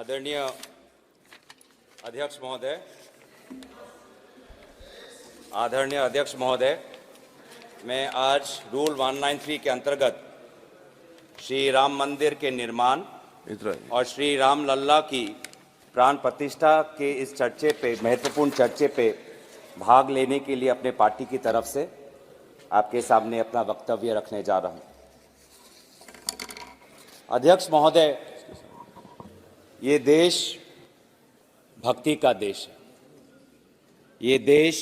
आदरणीय अध्यक्ष महोदय, मैं आज रूल 193 के अंतर्गत श्री राम मंदिर के निर्माण और श्री राम लल्ला की प्राण प्रतिष्ठा के इस महत्वपूर्ण चर्चे पे भाग लेने के लिए अपने पार्टी की तरफ से आपके सामने अपना वक्तव्य रखने जा रहा हूं। अध्यक्ष महोदय, ये देश भक्ति का देश है, ये देश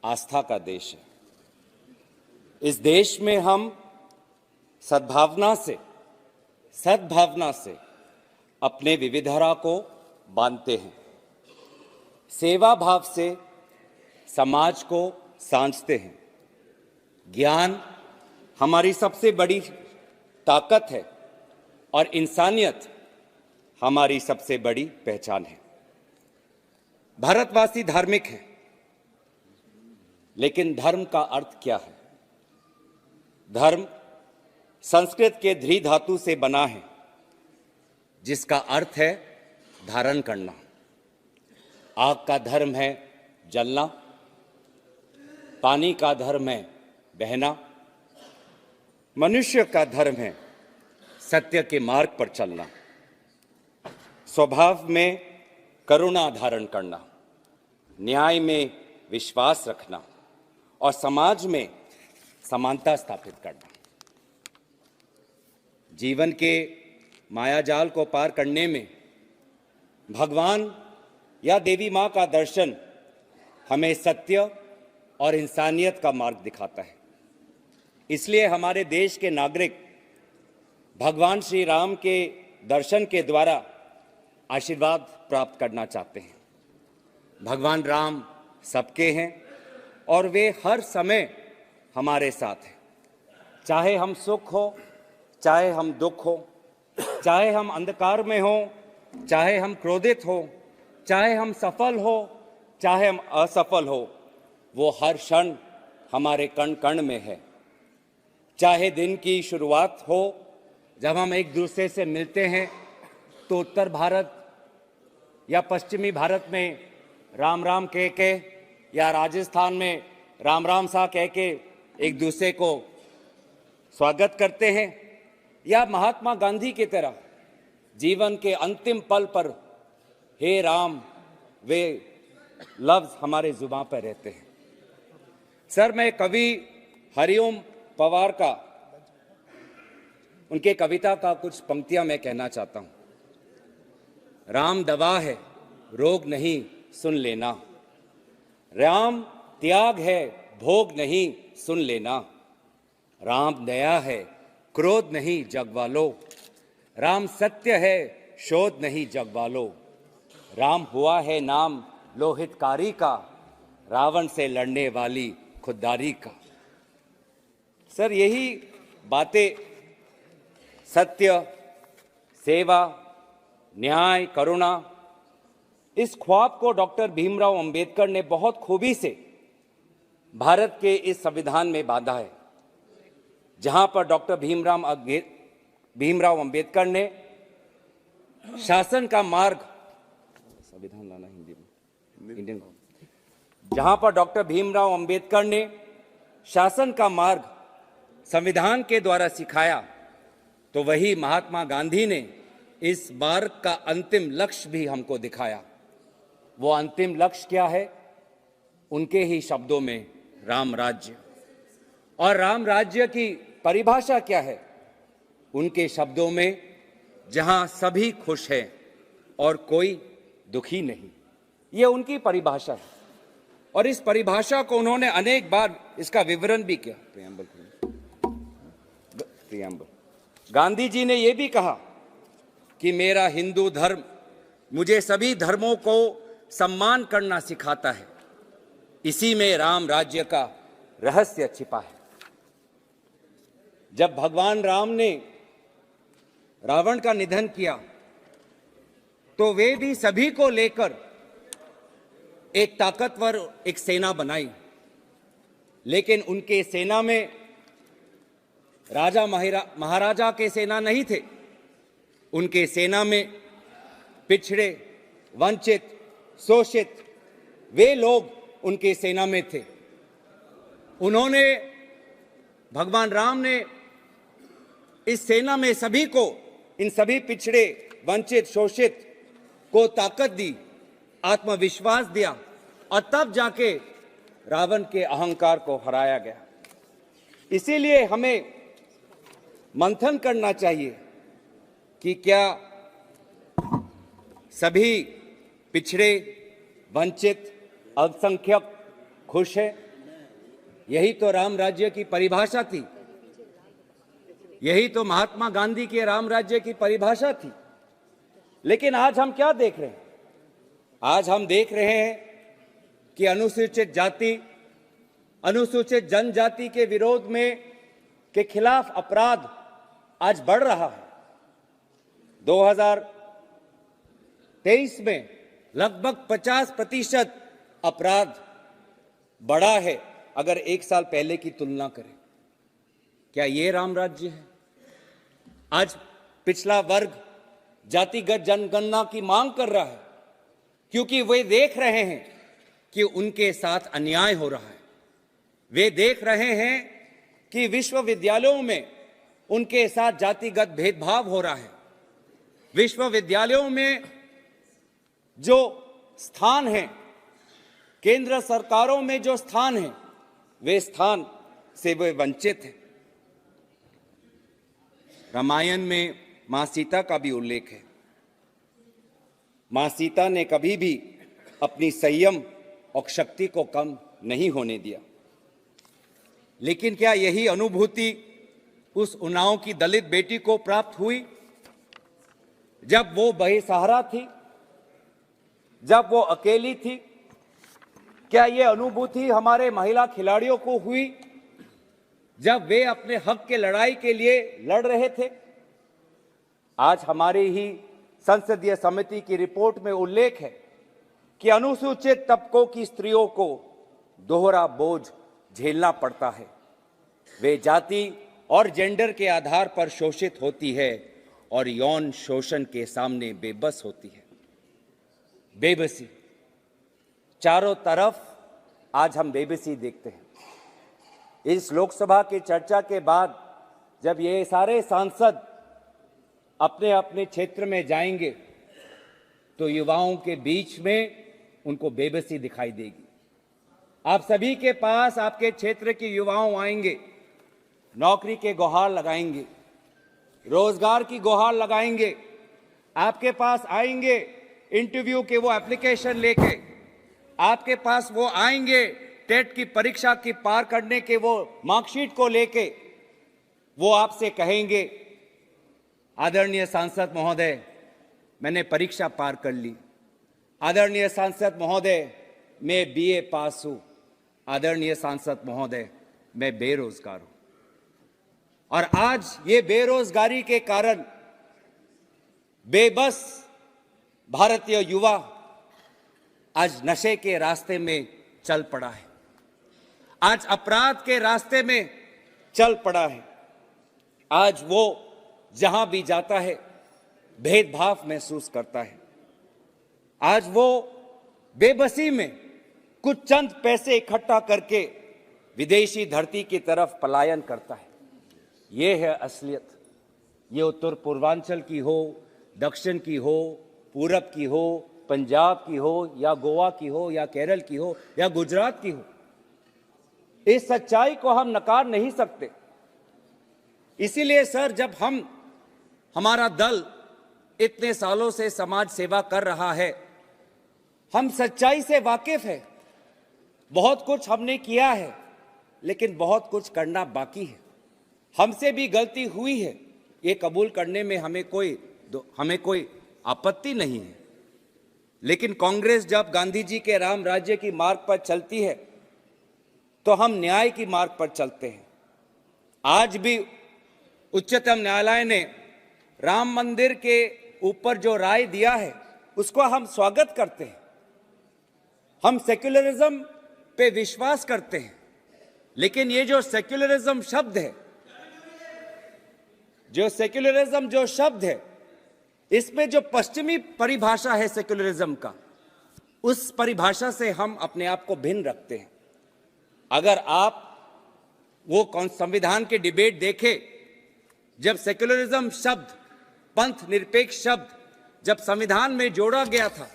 आस्था का देश है। इस देश में हम सद्भावना से अपने विविधता को बांधते हैं, सेवा भाव से समाज को सांझते हैं। ज्ञान हमारी सबसे बड़ी ताकत है और इंसानियत हमारी सबसे बड़ी पहचान है। भारतवासी धार्मिक है, लेकिन धर्म का अर्थ क्या है? धर्म संस्कृत के ध्री धातु से बना है, जिसका अर्थ है धारण करना। आग का धर्म है जलना, पानी का धर्म है बहना, मनुष्य का धर्म है सत्य के मार्ग पर चलना, स्वभाव में करुणा धारण करना, न्याय में विश्वास रखना और समाज में समानता स्थापित करना। जीवन के मायाजाल को पार करने में भगवान या देवी मां का दर्शन हमें सत्य और इंसानियत का मार्ग दिखाता है। इसलिए हमारे देश के नागरिक भगवान श्री राम के दर्शन के द्वारा आशीर्वाद प्राप्त करना चाहते हैं। भगवान राम सबके हैं और वे हर समय हमारे साथ हैं। चाहे हम सुख हो, चाहे हम दुख हो, चाहे हम अंधकार में हो, चाहे हम क्रोधित हो, चाहे हम सफल हो, चाहे हम असफल हो, वो हर क्षण हमारे कण कण में है। चाहे दिन की शुरुआत हो, जब हम एक दूसरे से मिलते हैं तो उत्तर भारत या पश्चिमी भारत में राम राम कह के, या राजस्थान में राम राम सा कह के एक दूसरे को स्वागत करते हैं, या महात्मा गांधी की तरह जीवन के अंतिम पल पर हे राम वे लफ्ज हमारे जुबान पर रहते हैं। सर, मैं कवि हरिओम पवार का उनके कविता का कुछ पंक्तियां मैं कहना चाहता हूं। राम दवा है रोग नहीं सुन लेना, राम त्याग है भोग नहीं सुन लेना, राम दया है क्रोध नहीं जगवालो, राम सत्य है शोध नहीं जगवालो, राम हुआ है नाम लोहितकारी का, रावण से लड़ने वाली खुददारी का। सर, यही बातें सत्य, सेवा, न्याय, करुणा, इस ख्वाब को डॉक्टर भीमराव अंबेडकर ने बहुत खूबी से भारत के इस संविधान में बांधा है, जहां पर डॉक्टर भीमराव अंबेडकर ने शासन का मार्ग, संविधान लाना हिंदी में, इंडियन, जहां पर डॉक्टर भीमराव अंबेडकर ने शासन का मार्ग संविधान के द्वारा सिखाया, तो वही महात्मा गांधी ने इस मार्ग का अंतिम लक्ष्य भी हमको दिखाया। वो अंतिम लक्ष्य क्या है? उनके ही शब्दों में राम राज्य। और राम राज्य की परिभाषा क्या है? उनके शब्दों में जहां सभी खुश हैं और कोई दुखी नहीं। ये उनकी परिभाषा है और इस परिभाषा को उन्होंने अनेक बार इसका विवरण भी किया। प्रियम्बल गांधी जी ने यह भी कहा कि मेरा हिंदू धर्म मुझे सभी धर्मों को सम्मान करना सिखाता है, इसी में राम राज्य का रहस्य छिपा है। जब भगवान राम ने रावण का निधन किया तो वे भी सभी को लेकर एक ताकतवर एक सेना बनाई, लेकिन उनके सेना में राजा महाराजा के सेना नहीं थे। उनके सेना में पिछड़े, वंचित, शोषित, वे लोग उनके सेना में थे। उन्होंने, भगवान राम ने इस सेना में सभी को, इन सभी पिछड़े, वंचित, शोषित को ताकत दी, आत्मविश्वास दिया, और तब जाके रावण के अहंकार को हराया गया। इसीलिए हमें मंथन करना चाहिए कि क्या सभी पिछड़े, वंचित, अल्पसंख्यक खुश है? यही तो राम राज्य की परिभाषा थी, यही तो महात्मा गांधी के राम राज्य की परिभाषा थी। लेकिन आज हम क्या देख रहे हैं? आज हम देख रहे हैं कि अनुसूचित जाति, अनुसूचित जनजाति के विरोध में, के खिलाफ अपराध आज बढ़ रहा है। 2023 में लगभग 50% अपराध बढ़ा है अगर एक साल पहले की तुलना करें। क्या ये राम राज्य है? आज पिछला वर्ग जातिगत जनगणना की मांग कर रहा है क्योंकि वे देख रहे हैं कि उनके साथ अन्याय हो रहा है। वे देख रहे हैं कि विश्वविद्यालयों में उनके साथ जातिगत भेदभाव हो रहा है। विश्वविद्यालयों में जो स्थान है, केंद्र सरकारों में जो स्थान है, वे स्थान से वे वंचित हैं। रामायण में मां सीता का भी उल्लेख है। मां सीता ने कभी भी अपनी संयम और शक्ति को कम नहीं होने दिया। लेकिन क्या यही अनुभूति उस उन्नाव की दलित बेटी को प्राप्त हुई जब वो बेसहारा थी, जब वो अकेली थी? क्या ये अनुभूति हमारे महिला खिलाड़ियों को हुई जब वे अपने हक के लड़ाई के लिए लड़ रहे थे? आज हमारी ही संसदीय समिति की रिपोर्ट में उल्लेख है कि अनुसूचित तबकों की स्त्रियों को दोहरा बोझ झेलना पड़ता है। वे जाति और जेंडर के आधार पर शोषित होती है और यौन शोषण के सामने बेबस होती है। बेबसी, चारों तरफ आज हम बेबसी देखते हैं। इस लोकसभा की चर्चा के बाद जब ये सारे सांसद अपने अपने क्षेत्र में जाएंगे तो युवाओं के बीच में उनको बेबसी दिखाई देगी। आप सभी के पास आपके क्षेत्र के युवाओं आएंगे, नौकरी के गुहार लगाएंगे, रोजगार की गुहार लगाएंगे, आपके पास आएंगे इंटरव्यू के वो एप्लीकेशन लेके, आपके पास वो आएंगे टेट की परीक्षा की पार करने के वो मार्कशीट को लेके। वो आपसे कहेंगे, आदरणीय सांसद महोदय, मैंने परीक्षा पार कर ली। आदरणीय सांसद महोदय, मैं बीए पास हूं। आदरणीय सांसद महोदय, मैं बेरोजगार हूं। और आज ये बेरोजगारी के कारण बेबस भारतीय युवा आज नशे के रास्ते में चल पड़ा है, आज अपराध के रास्ते में चल पड़ा है। आज वो जहां भी जाता है भेदभाव महसूस करता है। आज वो बेबसी में कुछ चंद पैसे इकट्ठा करके विदेशी धरती की तरफ पलायन करता है। ये है असलियत। ये उत्तर पूर्वांचल की हो, दक्षिण की हो, पूरब की हो, पंजाब की हो, या गोवा की हो, या केरल की हो, या गुजरात की हो, इस सच्चाई को हम नकार नहीं सकते। इसीलिए सर, जब हमारा दल इतने सालों से समाज सेवा कर रहा है, हम सच्चाई से वाकिफ है। बहुत कुछ हमने किया है, लेकिन बहुत कुछ करना बाकी है। हमसे भी गलती हुई है, ये कबूल करने में हमें कोई आपत्ति नहीं है। लेकिन कांग्रेस जब गांधी जी के राम राज्य की मार्ग पर चलती है तो हम न्याय की मार्ग पर चलते हैं। आज भी उच्चतम न्यायालय ने राम मंदिर के ऊपर जो राय दिया है उसको हम स्वागत करते हैं। हम सेक्युलरिज्म पे विश्वास करते हैं, लेकिन ये जो सेक्युलरिज्म शब्द है, इसमें जो पश्चिमी परिभाषा है सेक्युलरिज्म का, उस परिभाषा से हम अपने आप को भिन्न रखते हैं। अगर आप वो संविधान के डिबेट देखें, जब सेक्युलरिज्म शब्द, पंथ निरपेक्ष शब्द जब संविधान में जोड़ा गया था,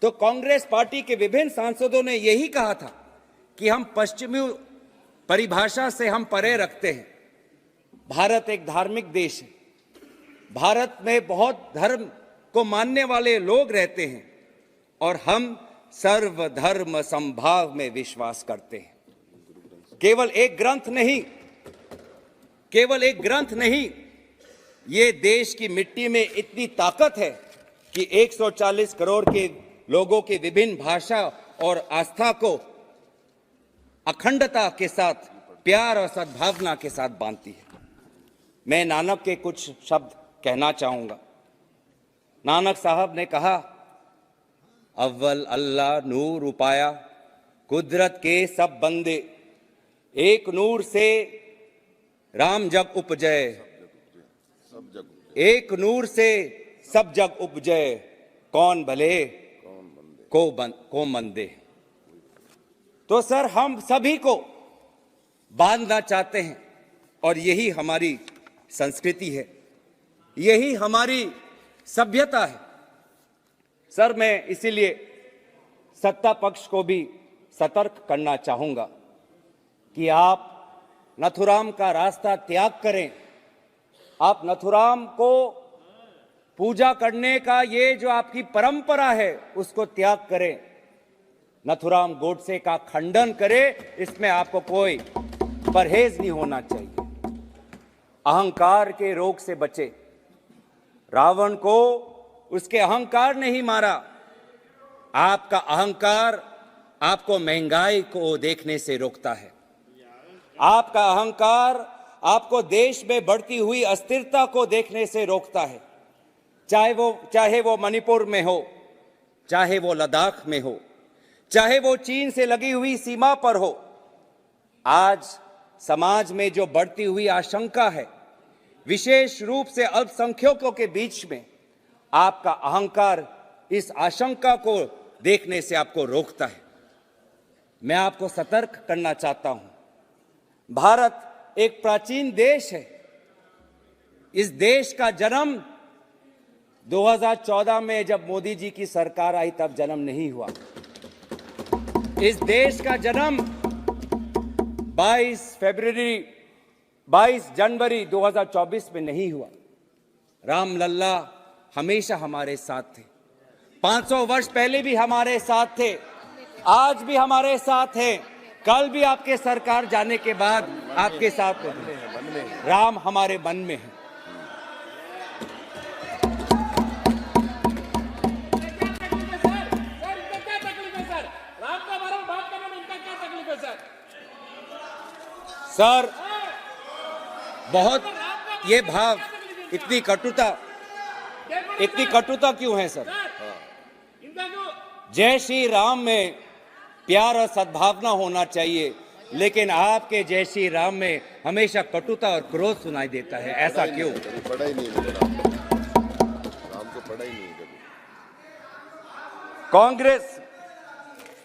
तो कांग्रेस पार्टी के विभिन्न सांसदों ने यही कहा था कि हम पश्चिमी परिभाषा से हम परे रखते हैं। भारत एक धार्मिक देश है। भारत में बहुत धर्म को मानने वाले लोग रहते हैं और हम सर्वधर्म समभाव में विश्वास करते हैं। केवल एक ग्रंथ नहीं, ये देश की मिट्टी में इतनी ताकत है कि 140 करोड़ के लोगों की विभिन्न भाषा और आस्था को अखंडता के साथ, प्यार और सद्भावना के साथ बांधती है। मैं नानक के कुछ शब्द कहना चाहूंगा। नानक साहब ने कहा, अव्वल अल्लाह नूर उपाया, कुदरत के सब बंदे, एक नूर से राम जग उपजय, एक नूर से सब जग उपजय, कौन भले को मंदे। तो सर, हम सभी को बांधना चाहते हैं और यही हमारी संस्कृति है, यही हमारी सभ्यता है। सर, मैं इसीलिए सत्ता पक्ष को भी सतर्क करना चाहूंगा कि आप नथुराम का रास्ता त्याग करें। आप नथुराम को पूजा करने का ये जो आपकी परंपरा है, उसको त्याग करें। नथुराम गोडसे का खंडन करें, इसमें आपको कोई परहेज नहीं होना चाहिए। अहंकार के रोग से बचे। रावण को उसके अहंकार ने ही मारा। आपका अहंकार आपको महंगाई को देखने से रोकता है। आपका अहंकार आपको देश में बढ़ती हुई अस्थिरता को देखने से रोकता है। चाहे वो मणिपुर में हो, चाहे वो लद्दाख में हो, चाहे वो चीन से लगी हुई सीमा पर हो। आज समाज में जो बढ़ती हुई आशंका है, विशेष रूप से अल्पसंख्यकों के बीच में, आपका अहंकार इस आशंका को देखने से आपको रोकता है। मैं आपको सतर्क करना चाहता हूं। भारत एक प्राचीन देश है। इस देश का जन्म 2014 में जब मोदी जी की सरकार आई तब जन्म नहीं हुआ। इस देश का जन्म 22 जनवरी 2024 में नहीं हुआ। राम लल्ला हमेशा हमारे साथ थे। 500 वर्ष पहले भी हमारे साथ थे, आज भी हमारे साथ हैं, कल भी आपके सरकार जाने के बाद आपके साथ हैं। राम हमारे मन में है। सर, बहुत ये भाव, इतनी कटुता क्यों है सर? जय श्री राम में प्यार और सद्भावना होना चाहिए, लेकिन आपके जय श्री राम में हमेशा कटुता और क्रोध सुनाई देता है। ऐसा क्यों? पढ़ा ही नहीं राम को पढ़ा ही नहीं कभी। कांग्रेस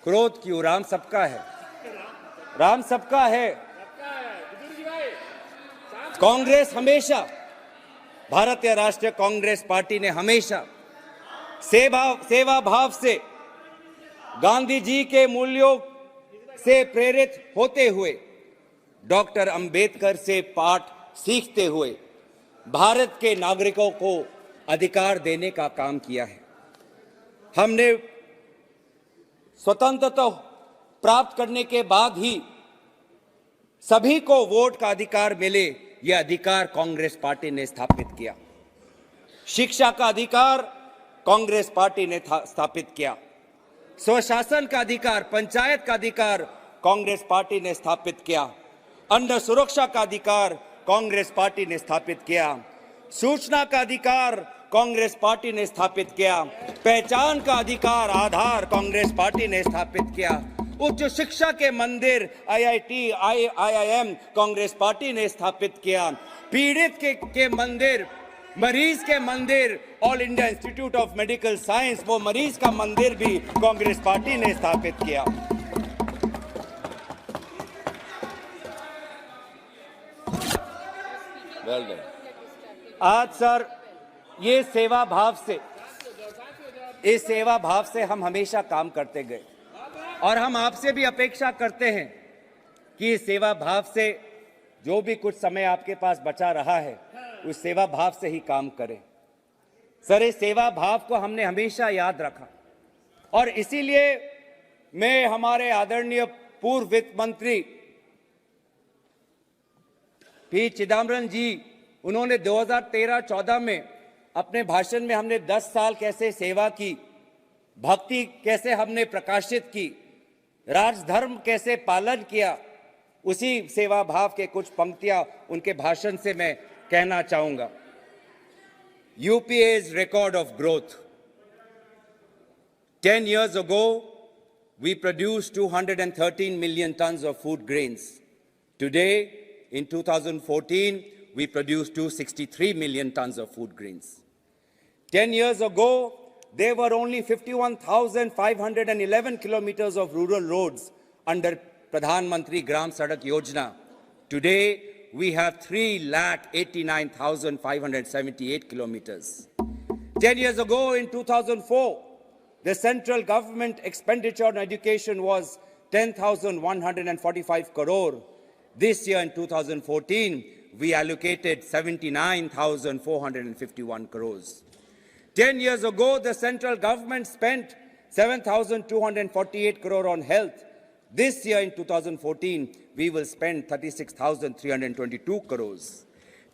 क्रोध क्यों? राम सबका है, राम सबका है। कांग्रेस हमेशा, भारतीय राष्ट्रीय कांग्रेस पार्टी ने हमेशा सेवा भाव से, गांधी जी के मूल्यों से प्रेरित होते हुए, डॉक्टर अंबेडकर से पाठ सीखते हुए भारत के नागरिकों को अधिकार देने का काम किया है। हमने स्वतंत्रता प्राप्त करने के बाद ही सभी को वोट का अधिकार मिले, यह अधिकार कांग्रेस पार्टी ने स्थापित किया। शिक्षा का अधिकार कांग्रेस पार्टी ने स्थापित किया। स्वशासन का अधिकार, पंचायत का अधिकार कांग्रेस पार्टी ने स्थापित किया। अन्न सुरक्षा का अधिकार कांग्रेस पार्टी ने स्थापित किया। सूचना का अधिकार कांग्रेस पार्टी ने स्थापित किया। पहचान का अधिकार, आधार कांग्रेस पार्टी ने स्थापित किया। उच्च शिक्षा के मंदिर IIT, IIM कांग्रेस पार्टी ने स्थापित किया। पीड़ित के मंदिर मरीज के मंदिर, all India institute of medical science, वो मरीज का मंदिर भी कांग्रेस पार्टी ने स्थापित किया। Well done. आज सर, ये सेवा भाव से, इस सेवा भाव से हम हमेशा काम करते गए और हम आपसे भी अपेक्षा करते हैं कि इस सेवा भाव से जो भी कुछ समय आपके पास बचा रहा है उस सेवा भाव से ही काम करें। सर, इस सेवा भाव को हमने हमेशा याद रखा और इसीलिए मैं हमारे आदरणीय पूर्व वित्त मंत्री पी चिदम्बरम जी, उन्होंने 2013-14 में अपने भाषण में हमने 10 साल कैसे सेवा की, भक्ति कैसे हमने प्रकाशित की, राजधर्म कैसे पालन किया, उसी सेवा भाव के कुछ पंक्तियां उनके भाषण से मैं कहना चाहूंगा। UPA's record of growth. 10 years ago, we produced 213 million tons of food grains. Today, in 2014, we produced 263 million tons of food grains. 10 years ago, there were only 51,511 kilometers of rural roads under Pradhan Mantri Gram Sadak Yojana. Today, we have 3,89,578 kilometers. 10 years ago, in 2004, the central government expenditure on education was 10,145 crore. This year, in 2014, we allocated 79,451 crores. 10 years ago, the central government spent 7,248 crore on health. This year, in 2014, we will spend 36,322 crores.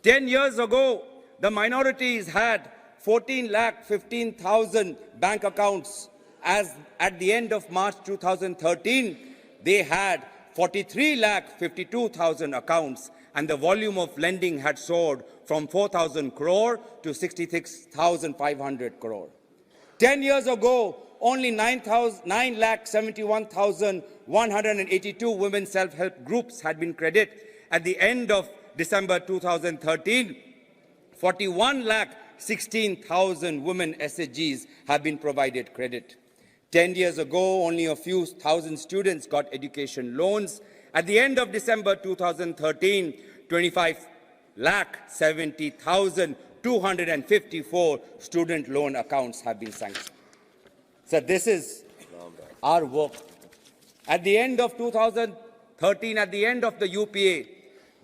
10 years ago, the minorities had 14,15,000 bank accounts. As at the end of March 2013, they had 43,52,000 accounts, and the volume of lending had soared from 4,000 crore to 66,500 crore. 10 years ago, only 9,71,182 women self-help groups had been credited. At the end of December 2013, 41,16,000 women SHGs have been provided credit. 10 years ago, only a few thousand students got education loans. At the end of December 2013, 25,70,254 student loan accounts have been sanctioned. So this is our work. At the end of 2013, at the end of the UPA,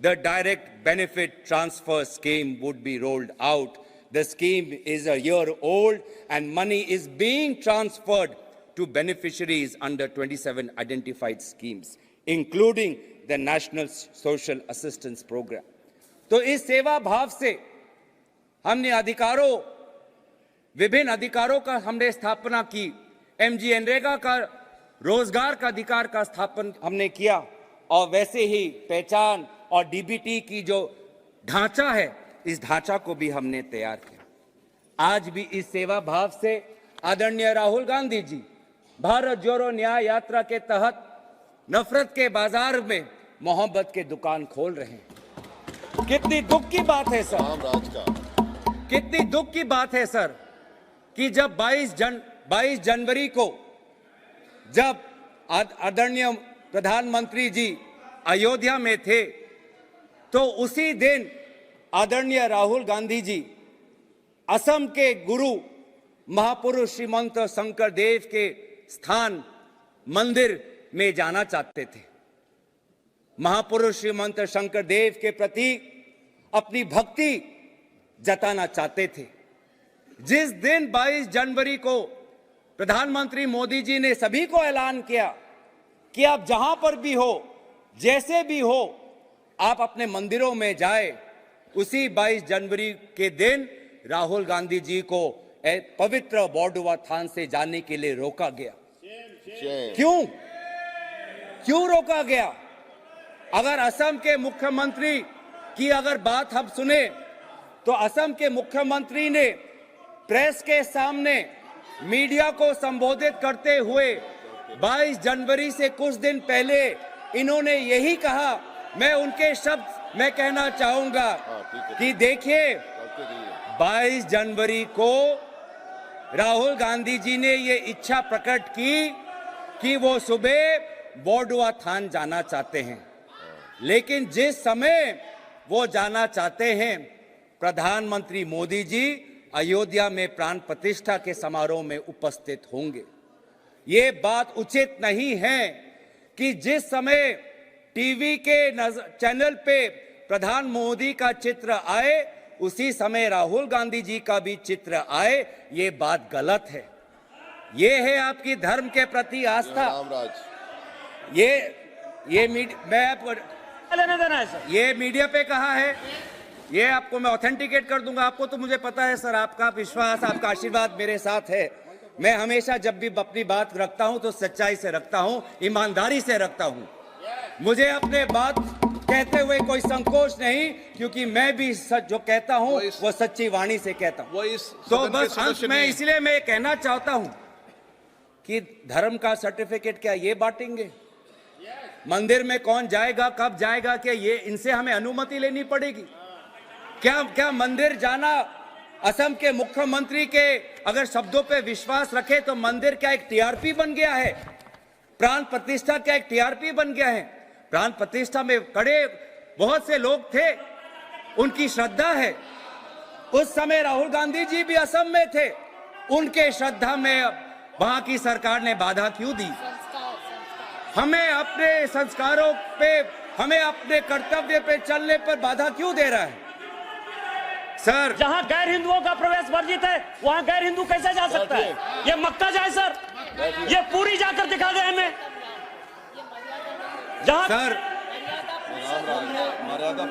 the direct benefit transfer scheme would be rolled out. The scheme is a year old and money is being transferred to beneficiaries under 27 identified schemes, including the National Social Assistance Program. तो इस सेवा भाव से हमने अधिकारों, विभिन्न अधिकारों का हमने स्थापना की। MG नरेगा का रोजगार का अधिकार का स्थापन हमने किया और वैसे ही पहचान और DBT की जो ढांचा है, इस ढांचा को भी हमने तैयार किया। आज भी इस सेवा भाव से आदरणीय राहुल गांधी जी भारत जोड़ो न्याय यात्रा के तहत नफरत के बाजार में मोहब्बत के दुकान खोल रहे हैं। कितनी दुख की बात है सर, कितनी दुख की बात है सर कि जब 22 जनवरी को जब आदरणीय प्रधानमंत्री जी अयोध्या में थे तो उसी दिन आदरणीय राहुल गांधी जी असम के गुरु महापुरुष श्रीमंत शंकर देव के स्थान मंदिर में जाना चाहते थे। महापुरुष श्रीमंत शंकर देव के प्रति अपनी भक्ति जताना चाहते थे। जिस दिन 22 जनवरी को प्रधानमंत्री मोदी जी ने सभी को ऐलान किया कि आप जहां पर भी हो, जैसे भी हो, आप अपने मंदिरों में जाए, उसी 22 जनवरी के दिन राहुल गांधी जी को पवित्र बॉर्डुआ थान से जाने के लिए रोका गया। क्यों रोका गया? अगर असम के मुख्यमंत्री की अगर बात हम सुने तो असम के मुख्यमंत्री ने प्रेस के सामने मीडिया को संबोधित करते हुए 22 जनवरी से कुछ दिन पहले इन्होंने यही कहा। मैं उनके शब्द में कहना चाहूंगा कि देखिए, 22 जनवरी को राहुल गांधी जी ने ये इच्छा प्रकट की कि वो सुबह बॉर्डुआ थान जाना चाहते हैं, लेकिन जिस समय वो जाना चाहते हैं, प्रधानमंत्री मोदी जी अयोध्या में प्राण प्रतिष्ठा के समारोह में उपस्थित होंगे। ये बात उचित नहीं है कि जिस समय टीवी के चैनल पे प्रधान मोदी का चित्र आए, उसी समय राहुल गांधी जी का भी चित्र आए। ये बात गलत है। ये है आपकी धर्म के प्रति आस्था। रामराज लेने देना है सर। ये मीडिया पे कहा है, ये आपको मैं ऑथेंटिकेट कर दूंगा। आपको तो मुझे पता है सर, आपका विश्वास, आपका आशीर्वाद मेरे साथ है। मैं हमेशा जब भी अपनी बात रखता हूं तो सच्चाई से रखता हूं, ईमानदारी से रखता हूं। मुझे अपने बात कहते हुए कोई संकोच नहीं, क्योंकि मैं भी सच जो कहता हूं वो सच्ची वाणी से कहता हूं। तो बस अंत में इसलिए मैं कहना चाहता हूं कि धर्म का सर्टिफिकेट क्या ये बांटेंगे? मंदिर में कौन जाएगा, कब जाएगा, क्या ये इनसे हमें अनुमति लेनी पड़ेगी? क्या मंदिर जाना असम के मुख्यमंत्री के अगर शब्दों पे विश्वास रखे तो मंदिर क्या एक टीआरपी बन गया है? प्राण प्रतिष्ठा क्या एक टीआरपी बन गया है? प्राण प्रतिष्ठा में खड़े बहुत से लोग थे, उनकी श्रद्धा है। उस समय राहुल गांधी जी भी असम में थे, उनके श्रद्धा में वहां की सरकार ने बाधा क्यों दी? हमें अपने संस्कारों पे, हमें अपने कर्तव्य पे चलने पर बाधा क्यों दे रहा है सर? जहां गैर हिंदुओं का प्रवेश वर्जित है, वहां गैर हिंदू कैसे जा सकता है? ये मक्का जाए सर, ये पूरी जाकर दिखा दे हमें। जहां सर मर्यादा